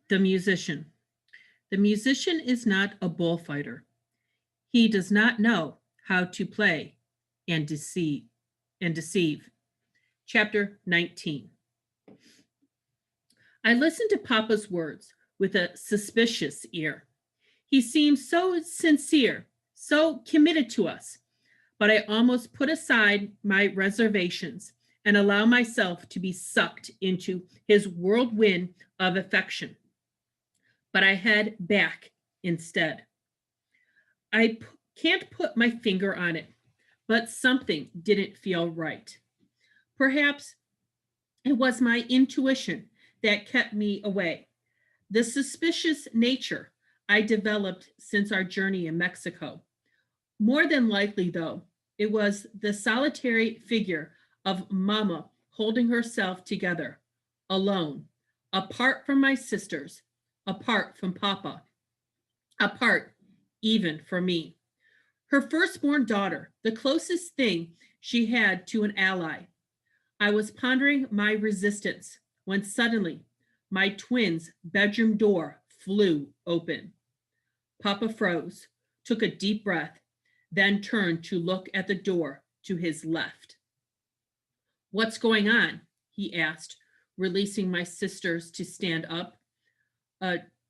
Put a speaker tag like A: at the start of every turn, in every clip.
A: The musician. The musician is not a bullfighter. He does not know how to play and deceive. Chapter 19. I listened to Papa's words with a suspicious ear. He seemed so sincere, so committed to us, but I almost put aside my reservations and allow myself to be sucked into his whirlwind of affection. But I head back instead. Can't put my finger on it, but something didn't feel right. Perhaps it was my intuition that kept me away. The suspicious nature I developed since our journey in Mexico. More than likely, though, it was the solitary figure of Mama holding herself together, alone, apart from my sisters, apart from Papa, apart even from me. Her firstborn daughter, the closest thing she had to an ally. I was pondering my resistance when suddenly my twins' bedroom door flew open. Papa froze, took a deep breath, then turned to look at the door to his left. What's going on? He asked, releasing my sisters to stand up.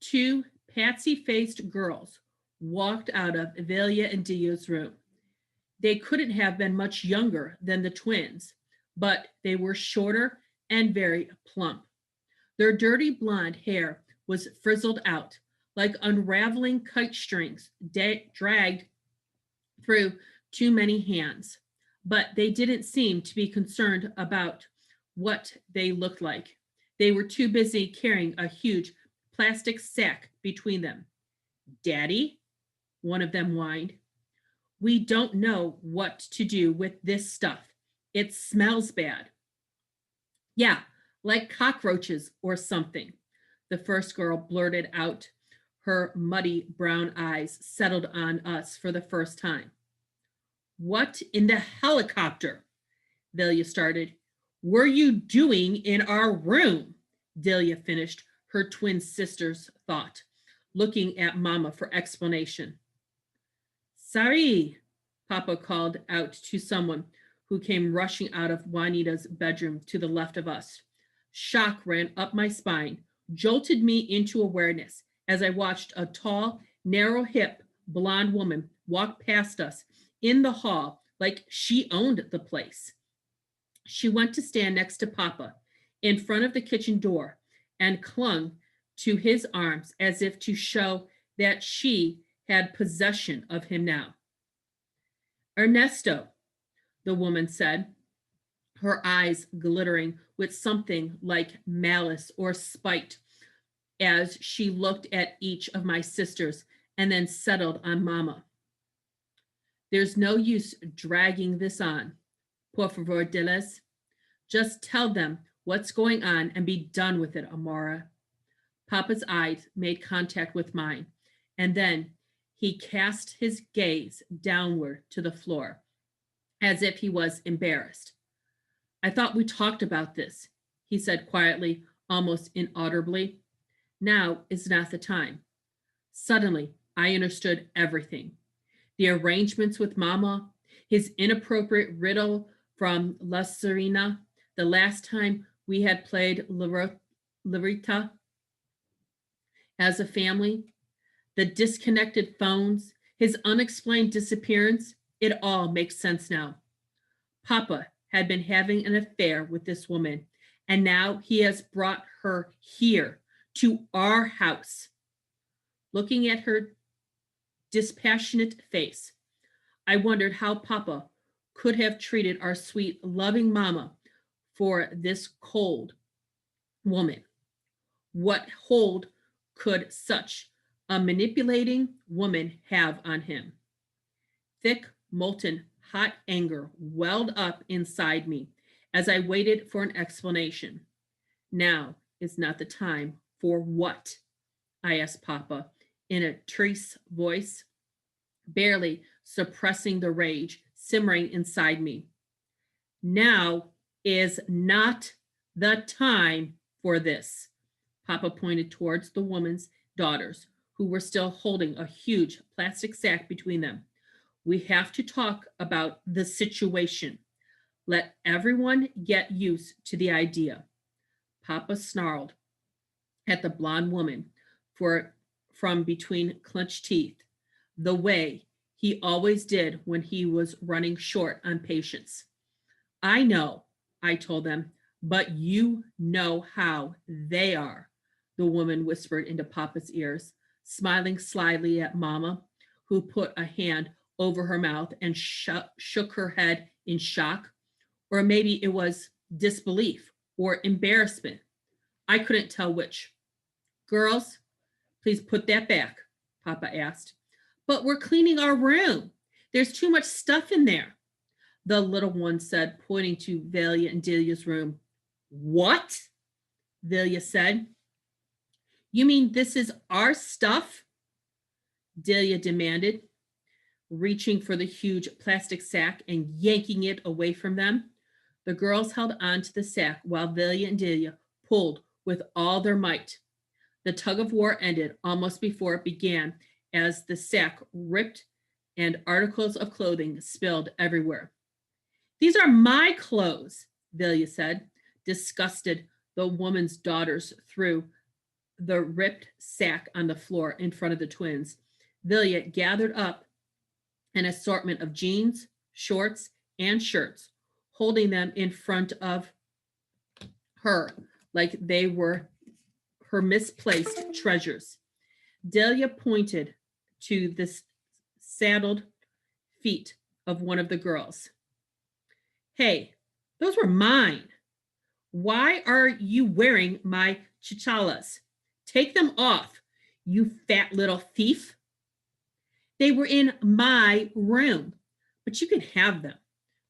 A: Two patsy-faced girls walked out of Velia and Dio's room. They couldn't have been much younger than the twins, but they were shorter and very plump. Their dirty blonde hair was frizzled out like unraveling kite strings dragged through too many hands, but they didn't seem to be concerned about what they looked like. They were too busy carrying a huge plastic sack between them. Daddy, one of them whined, we don't know what to do with this stuff. It smells bad. Yeah, like cockroaches or something, the first girl blurted out. Her muddy brown eyes settled on us for the first time. What in the helicopter? Velia started. Were you doing in our room? Delia finished her twin sister's thought, looking at Mama for explanation. Sorry, Papa called out to someone who came rushing out of Juanita's bedroom to the left of us. Shock ran up my spine, jolted me into awareness as I watched a tall, narrow-hip blonde woman walk past us in the hall like she owned the place. She went to stand next to Papa in front of the kitchen door and clung to his arms as if to show that she had possession of him now. Ernesto, the woman said, her eyes glittering with something like malice or spite as she looked at each of my sisters and then settled on Mama. There's no use dragging this on. Por favor, diles. Just tell them what's going on and be done with it, Amara. Papa's eyes made contact with mine, and then he cast his gaze downward to the floor, as if he was embarrassed. I thought we talked about this, he said quietly, almost inaudibly. Now is not the time. Suddenly, I understood everything. The arrangements with Mama, his inappropriate riddle from La Serena, the last time we had played Lirita as a family, the disconnected phones, his unexplained disappearance, it all makes sense now. Papa had been having an affair with this woman, and now he has brought her here to our house. Looking at her dispassionate face, I wondered how Papa could have treated our sweet, loving Mama for this cold woman. What hold could such a manipulating woman have on him? Thick, molten, hot anger welled up inside me as I waited for an explanation. Now is not the time for what? I asked Papa in a terse voice, barely suppressing the rage simmering inside me. Now is not the time for this, Papa pointed towards the woman's daughters, who were still holding a huge plastic sack between them. We have to talk about the situation. Let everyone get used to the idea. Papa snarled at the blonde woman for from between clenched teeth, the way he always did when he was running short on patience. I know, I told them, but you know how they are, the woman whispered into Papa's ears, smiling slyly at Mama, who put a hand over her mouth and shook her head in shock. Or maybe it was disbelief or embarrassment. I couldn't tell which. Girls, please put that back, Papa asked. But we're cleaning our room. There's too much stuff in there, the little one said, pointing to Velia and Delia's room. What? Velia said. You mean this is our stuff? Delia demanded, reaching for the huge plastic sack and yanking it away from them. The girls held on to the sack while Velia and Delia pulled with all their might. The tug of war ended almost before it began as the sack ripped and articles of clothing spilled everywhere. These are my clothes, Velia said, disgusted. The woman's daughters threw the ripped sack on the floor in front of the twins. Velia gathered up an assortment of jeans, shorts, and shirts, holding them in front of her like they were her misplaced treasures. Delia pointed to the saddled feet of one of the girls. Hey, those were mine. Why are you wearing my chichalas? Take them off, you fat little thief. They were in my room, but you can have them.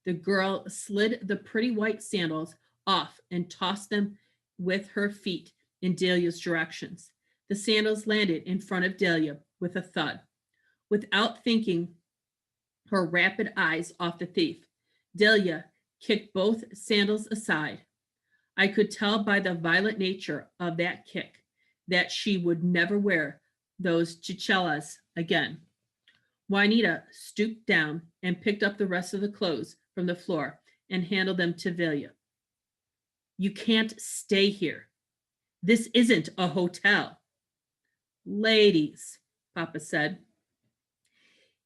A: The girl slid the pretty white sandals off and tossed them with her feet in Delia's directions. The sandals landed in front of Delia with a thud. Without thinking her rapid eyes off the thief, Delia kicked both sandals aside. I could tell by the violent nature of that kick that she would never wear those chichelas again. Juanita stooped down and picked up the rest of the clothes from the floor and handed them to Velia. You can't stay here. This isn't a hotel. Ladies, Papa said.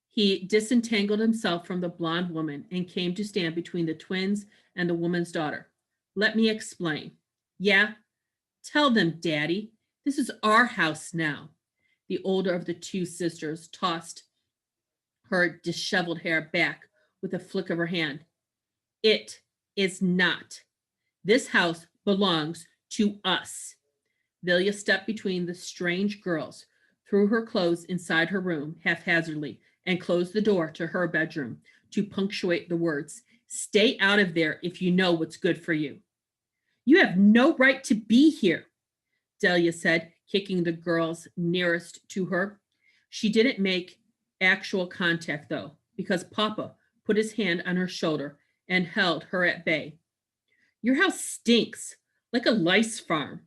A: He disentangled himself from the blonde woman and came to stand between the twins and the woman's daughter. Let me explain. Yeah, tell them, Daddy. This is our house now. The older of the two sisters tossed her disheveled hair back with a flick of her hand. It is not. This house belongs to us. Velia stepped between the strange girls, threw her clothes inside her room haphazardly, and closed the door to her bedroom to punctuate the words, stay out of there if you know what's good for you. You have no right to be here, Delia said, kicking the girls nearest to her. She didn't make actual contact, though, because Papa put his hand on her shoulder and held her at bay. Your house stinks like a lice farm,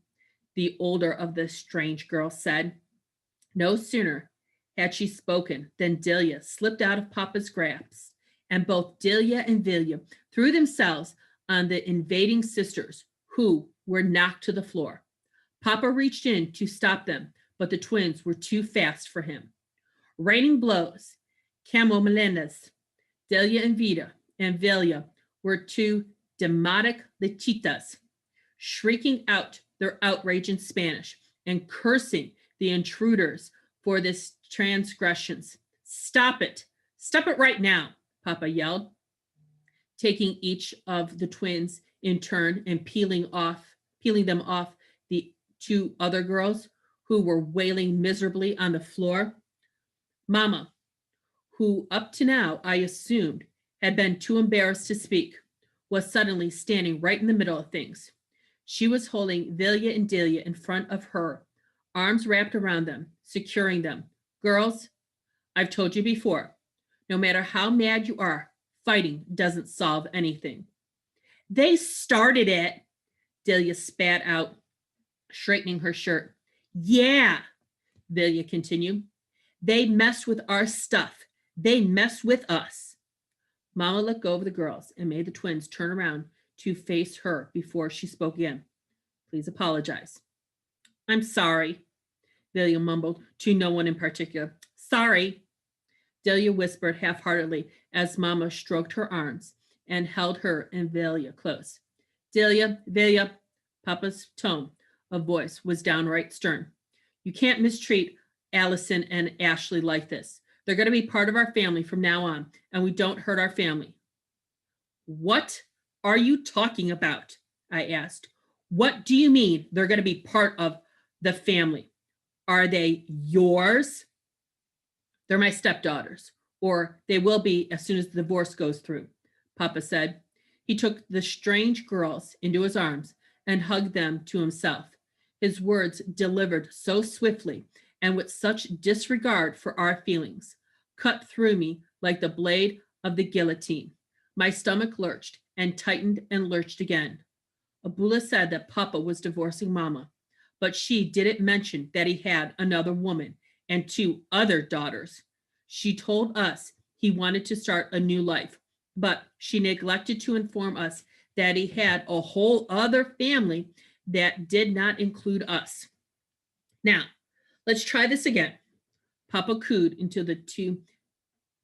A: the older of the strange girls said. No sooner had she spoken than Delia slipped out of Papa's grasp, and both Delia and Velia threw themselves on the invading sisters, who were knocked to the floor. Papa reached in to stop them, but the twins were too fast for him. Raining blows, Camomilendas, Delia and Vida and Velia were two demotic lechitas, shrieking out their outrage in Spanish and cursing the intruders for this transgressions. Stop it. Stop it right now, Papa yelled, taking each of the twins in turn and peeling them off the two other girls who were wailing miserably on the floor. Mama, who up to now I assumed had been too embarrassed to speak, was suddenly standing right in the middle of things. She was holding Velia and Delia in front of her, arms wrapped around them, securing them. Girls, I've told you before, no matter how mad you are, fighting doesn't solve anything. They started it, Delia spat out, straightening her shirt. Yeah, Vilya continued. They mess with our stuff. They mess with us. Mama let go of the girls and made the twins turn around to face her before she spoke again. Please apologize. I'm sorry, Delia mumbled to no one in particular. Sorry, Delia whispered half-heartedly as Mama stroked her arms and held her and Delia close. Delia, Papa's tone of voice was downright stern. You can't mistreat Allison and Ashley like this. They're going to be part of our family from now on, and we don't hurt our family. What are you talking about? I asked. What do you mean they're going to be part of the family? Are they yours? They're my stepdaughters, or they will be as soon as the divorce goes through, Papa said. He took the strange girls into his arms and hugged them to himself. His words delivered so swiftly and with such disregard for our feelings, cut through me like the blade of the guillotine. My stomach lurched and tightened and lurched again. Abula said that Papa was divorcing Mama, but she didn't mention that he had another woman and 2 other daughters. She told us he wanted to start a new life, but she neglected to inform us that he had a whole other family that did not include us. Now, let's try this again. Papa cooed into the 2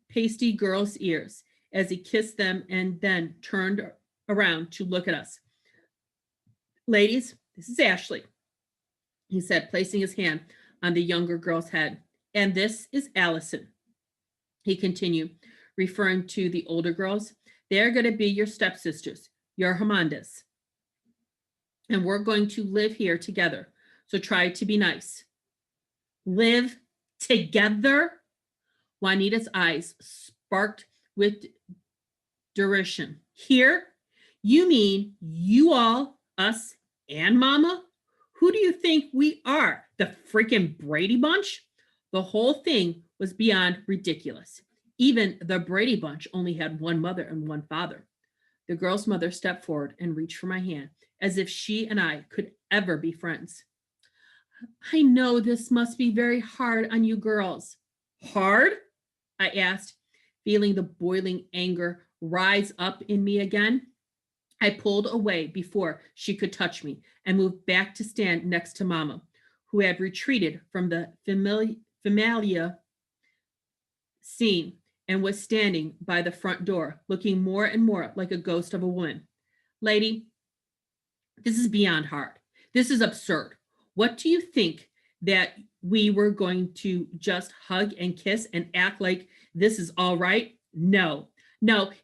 A: pasty girls' ears as he kissed them and then turned around to look at us. Ladies, this is Ashley, he said, placing his hand on the younger girl's head. And this is Allison, he continued, referring to the older girls. They're going to be your stepsisters, your Hermandas. And we're going to live here together. So try to be nice. Live together? Juanita's eyes sparked with derision. Here? You mean you all, us, and Mama? Who do you think we are? The freaking Brady Bunch? The whole thing was beyond ridiculous. Even the Brady Bunch only had one mother and one father. The girl's mother stepped forward and reached for my hand, as if she and I could ever be friends. I know this must be very hard on you girls. Hard? I asked, feeling the boiling anger rise up in me again. I pulled away before she could touch me and moved back to stand next to Mama, who had retreated from the familia scene and was standing by the front door, looking more and more like a ghost of a woman. Lady, this is beyond hard. This is absurd. What do you think, that we were going to just hug and kiss and act like this is all right? No,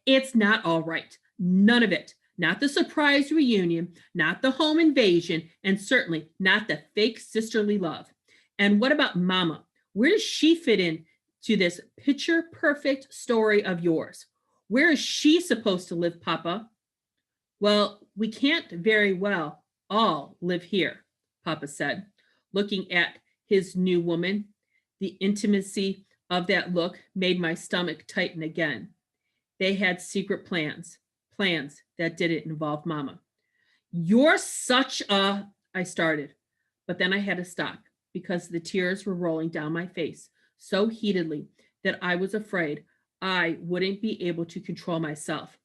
A: it's not all right. None of it. Not the surprise reunion, not the home invasion, and certainly not the fake sisterly love. And what about Mama? Where does she fit in to this picture perfect story of yours? Where is she supposed to live, Papa? Well, we can't very well all live here, Papa said, looking at his new woman. The intimacy of that look made my stomach tighten again. They had secret plans that didn't involve Mama. You're such a, I started, but then I had to stop because the tears were rolling down my face so heatedly that I was afraid I wouldn't be able to control myself.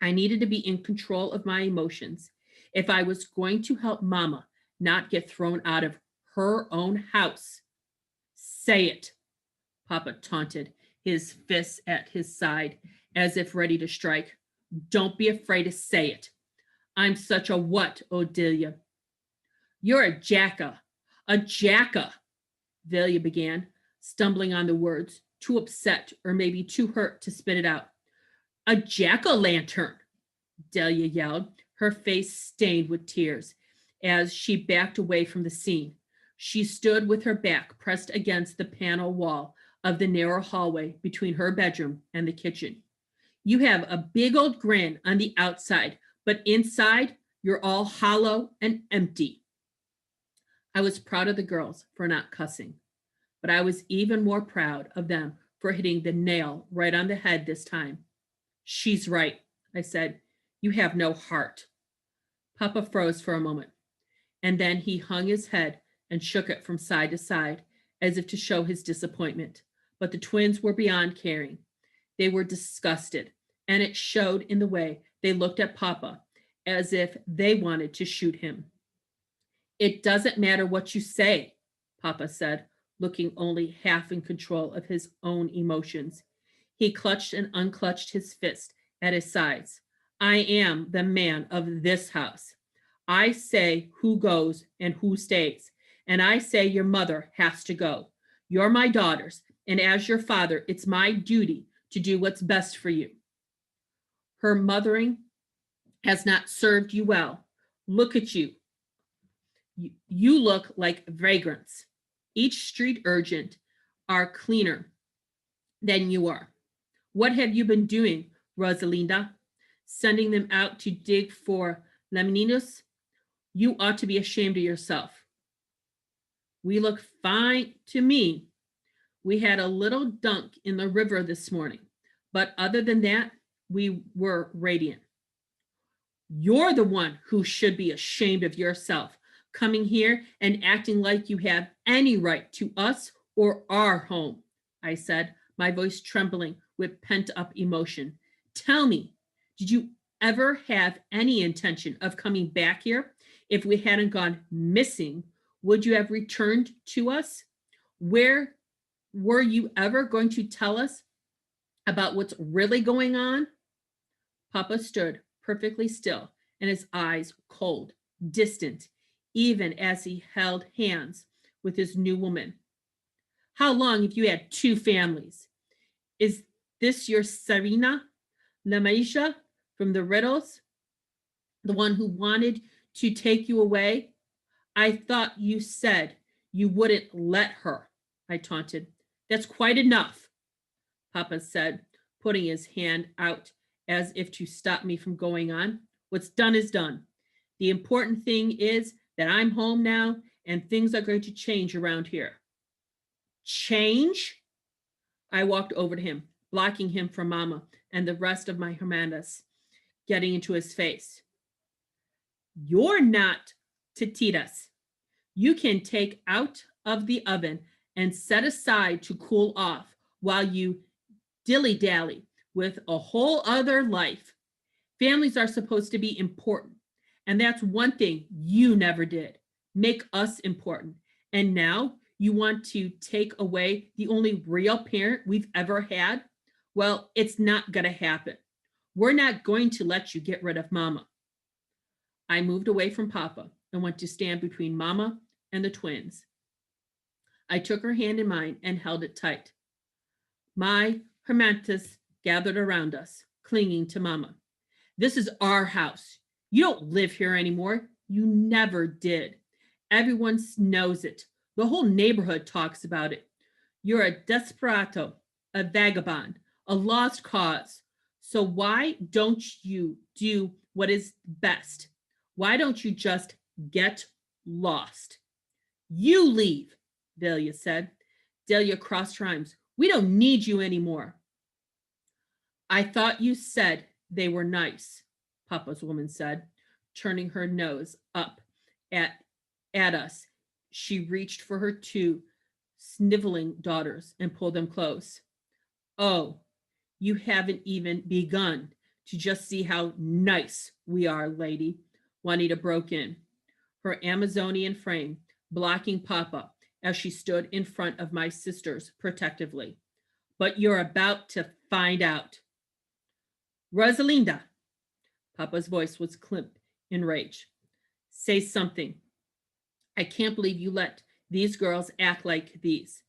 A: I needed to be in control of my emotions if I was going to help Mama not get thrown out of her own house. Say it, Papa taunted, his fists at his side as if ready to strike. Don't be afraid to say it. I'm such a what, Odelia? You're a jacka. A jacka, Velia began, stumbling on the words, too upset or maybe too hurt to spit it out. A jack-o'-lantern, Delia yelled, her face stained with tears, as she backed away from the scene. She stood with her back pressed against the panel wall of the narrow hallway between her bedroom and the kitchen. You have a big old grin on the outside, but inside, you're all hollow and empty. I was proud of the girls for not cussing, but I was even more proud of them for hitting the nail right on the head this time. She's right, I said. You have no heart. Papa froze for a moment. And then he hung his head and shook it from side to side, as if to show his disappointment. But the twins were beyond caring. They were disgusted, and it showed in the way they looked at Papa, as if they wanted to shoot him. It doesn't matter what you say, Papa said, looking only half in control of his own emotions. He clutched and unclutched his fist at his sides. I am the man of this house. I say who goes and who stays, and I say your mother has to go. You're my daughters, and as your father, it's my duty to do what's best for you. Her mothering has not served you well. Look at you. You look like vagrants. Each street urchin are cleaner than you are. What have you been doing, Rosalinda? Sending them out to dig for lemoninos? You ought to be ashamed of yourself. We look fine to me. We had a little dunk in the river this morning, but other than that, we were radiant. You're the one who should be ashamed of yourself, coming here and acting like you have any right to us or our home, I said, my voice trembling with pent-up emotion. Tell me, did you ever have any intention of coming back here? If we hadn't gone missing, would you have returned to us? Where were you ever going to tell us about what's really going on? Papa stood perfectly still, and his eyes cold, distant, even as he held hands with his new woman. How long have you had two families? Is this your Serena, Lamaisha from the Riddles, the one who wanted to take you away? I thought you said you wouldn't let her, I taunted. That's quite enough, Papa said, putting his hand out as if to stop me from going on. What's done is done. The important thing is that I'm home now and things are going to change around here. Change? I walked over to him, blocking him from Mama and the rest of my hermanas, getting into his face. You're not Tititas. You can take out of the oven and set aside to cool off while you dilly-dally with a whole other life. Families are supposed to be important, and that's one thing you never did, make us important. And now you want to take away the only real parent we've ever had? Well, it's not going to happen. We're not going to let you get rid of Mama. I moved away from Papa and went to stand between Mama and the twins. I took her hand in mine and held it tight. My hermantas gathered around us, clinging to Mama. This is our house. You don't live here anymore. You never did. Everyone knows it. The whole neighborhood talks about it. You're a desperado, a vagabond, a lost cause. So why don't you do what is best? Why don't you just get lost? You leave, Delia said. Delia crossed her arms. We don't need you anymore. I thought you said they were nice, Papa's woman said, turning her nose up at us. She reached for her two sniveling daughters and pulled them close. Oh, you haven't even begun to just see how nice we are, lady, Juanita broke in, her Amazonian frame blocking Papa as she stood in front of my sisters protectively. But you're about to find out. Rosalinda, Papa's voice was clipped in rage. Say something. I can't believe you let these girls act like these.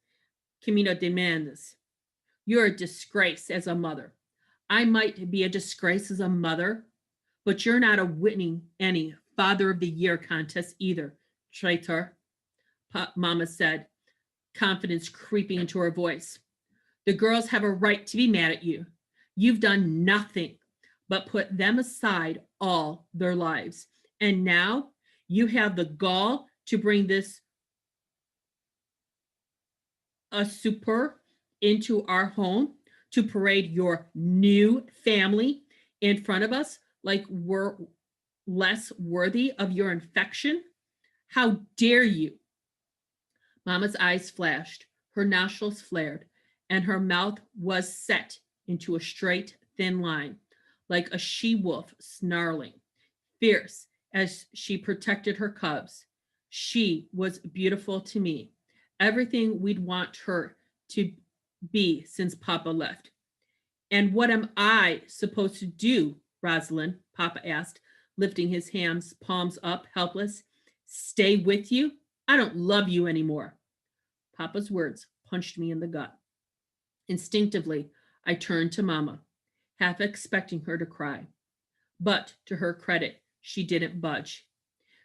A: Camino demands. You're a disgrace as a mother. I might be a disgrace as a mother, but you're not a winning any Father of the Year contest either, traitor, Mama said, confidence creeping into her voice. The girls have a right to be mad at you. You've done nothing but put them aside all their lives. And now you have the gall to bring this a super into our home to parade your new family in front of us like we're less worthy of your infection. How dare you? Mama's eyes flashed, her nostrils flared, and her mouth was set into a straight, thin line, like a she wolf snarling, fierce as she protected her cubs. She was beautiful to me, everything we'd want her to be since Papa left. And what am I supposed to do, Rosalind? Papa asked, lifting his hands, palms up, helpless. Stay with you? I don't love you anymore. Papa's words punched me in the gut. Instinctively, I turned to Mama, half expecting her to cry. But to her credit, she didn't budge.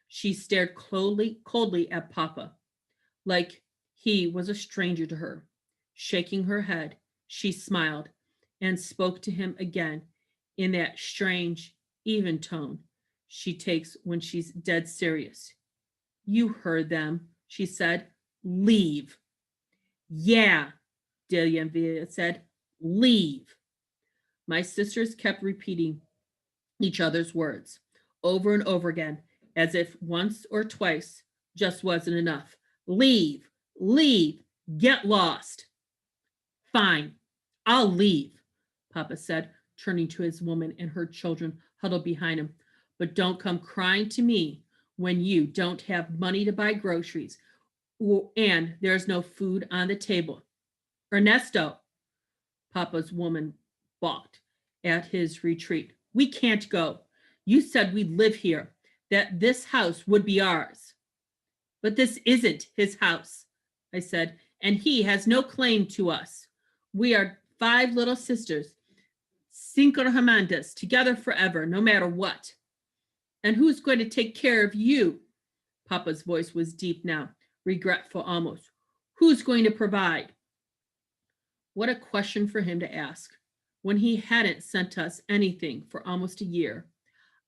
A: She stared coldly at Papa, like he was a stranger to her. Shaking her head, she smiled and spoke to him again in that strange, even tone she takes when she's dead serious. You heard them, she said. Leave. Yeah, Delia said. Leave. My sisters kept repeating each other's words over and over again, as if once or twice just wasn't enough. Leave, leave, get lost. Fine, I'll leave, Papa said, turning to his woman and her children huddled behind him. But don't come crying to me when you don't have money to buy groceries and there's no food on the table. Ernesto, Papa's woman balked at his retreat. We can't go. You said we'd live here, that this house would be ours. But this isn't his house, I said, and he has no claim to us. We are 5 little sisters, cinco hermanas, together forever, no matter what. And who's going to take care of you? Papa's voice was deep now, regretful almost. Who's going to provide? What a question for him to ask when he hadn't sent us anything for almost a year.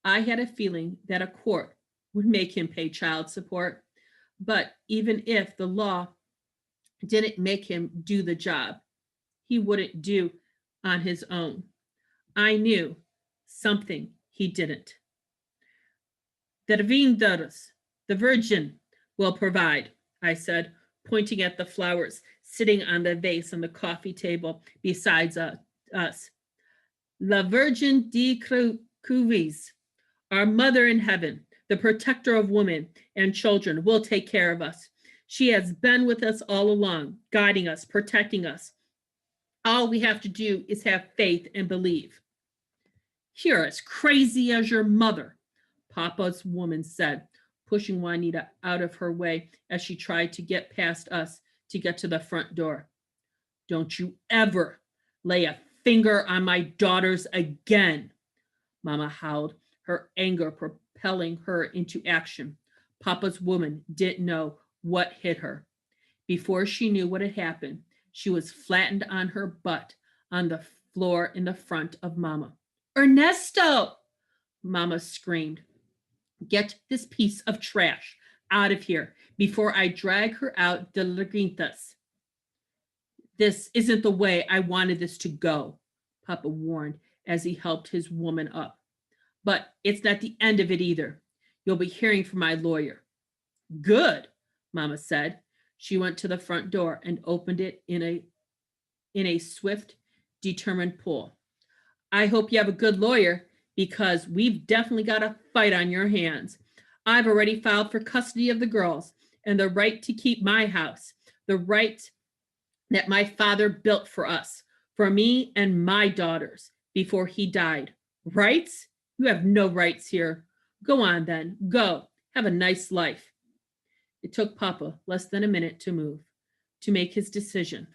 A: I had a feeling that a court would make him pay child support, but even if the law didn't make him do the job, he wouldn't do on his own. I knew something he didn't. The Virgin, will provide, I said, pointing at the flowers sitting on the vase on the coffee table beside us. La Virgin de Cuvis, our mother in heaven, the protector of women and children, will take care of us. She has been with us all along, guiding us, protecting us. All we have to do is have faith and believe. You're as crazy as your mother, Papa's woman said, pushing Juanita out of her way as she tried to get past us to get to the front door. Don't you ever lay a finger on my daughters again, Mama howled, her anger propelling her into action. Papa's woman didn't know what hit her. Before she knew what had happened, she was flattened on her butt on the floor in the front of Mama. Ernesto, Mama screamed. Get this piece of trash out of here before I drag her out de la Grintas. This isn't the way I wanted this to go, Papa warned as he helped his woman up. But it's not the end of it either. You'll be hearing from my lawyer. Good, Mama said. She went to the front door and opened it in a swift, determined pull. I hope you have a good lawyer, because we've definitely got a fight on your hands. I've already filed for custody of the girls and the right to keep my house, the right that my father built for us, for me and my daughters before he died. Rights? You have no rights here. Go on then. Go. Have a nice life. It took Papa less than a minute to move, to make his decision.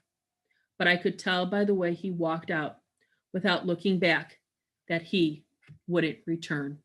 A: But I could tell by the way he walked out, without looking back, that he wouldn't return.